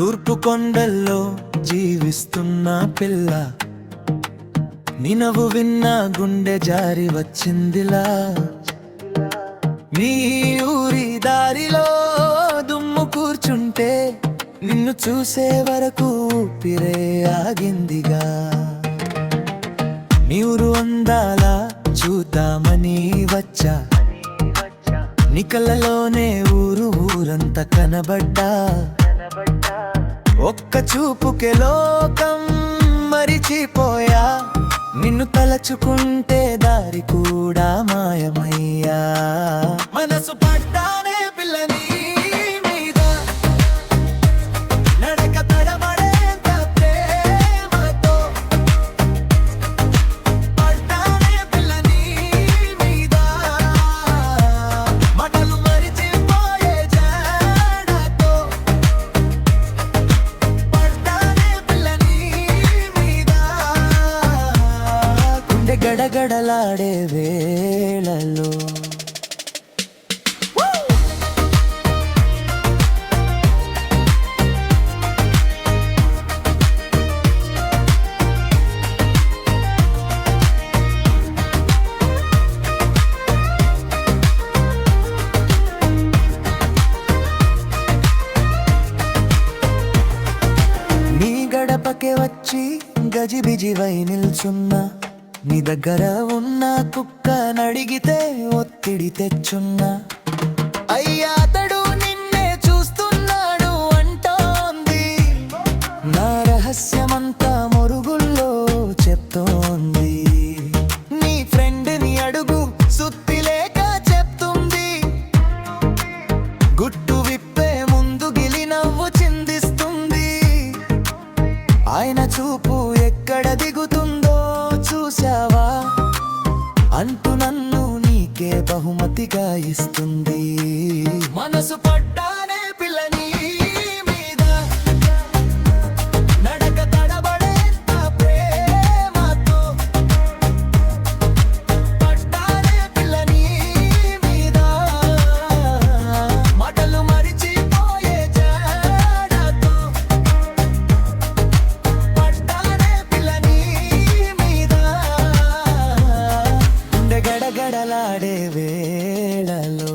తూర్పు కొండల్లో జీవిస్తున్న పిల్ల, నినవు విన్నా గుండె జారి వచ్చిందిలా. నీ ఊరి దారిలో దుమ్ము కూర్చుంటే నిన్ను చూసే వరకు ఊపిరే ఆగిందిగా. నీ ఊరు అందాల చూద్దామని వచ్చా, నీ కళ్ళలోనే ఊరంతా కనబడ్డా. ఒక్క చూపుకే లోకం మరిచిపోయా, నిన్ను తలచుకుంటే దారి కూడా మాయమయ్యా. మనసు పడ్డానే పిల్లని మీద, నడక తడబడేంత ప్రేమతో. పడ్డానే పిల్లని మీద, మాటలు మరిచిపోయే జాడతో. పడ్డానే పిల్లని మీద, గుండె గడగడలాడే వేళలో. నీ గడపకే వచ్చి గజిబిజివై నిల్చున్నా, నీ దగ్గర ఉన్న కుక్క నడిగితే ఒత్తిడి తెచ్చున్నా. అయ్యా అతడు నిన్నే చూస్తున్నాడు అంటోంది, నా రహస్యమంతా మొరుగుల్లో చెప్తోంది. నీ ఫ్రెండ్ని అడుగు సుత్తిలేక చెప్తుంది, గుట్టు విప్పే ముందు గిలి నవ్వు చిందిస్తుంది. ఆయన చూపు ఎక్కడ దిగుతుందో చూసావా అంటూ నన్ను నీకే బహుమతిగా ఇస్తుంది. మనసు పడ్డానే పిల్లని మీద, నడక తడబడేంత ప్రేమతో. పడ్డానే పిల్లని మీద, మాటలు మరిచిపోయే జాడతో. పడ్డానే పిల్లని మీద, గుండె గడగడలాడే వేళలో.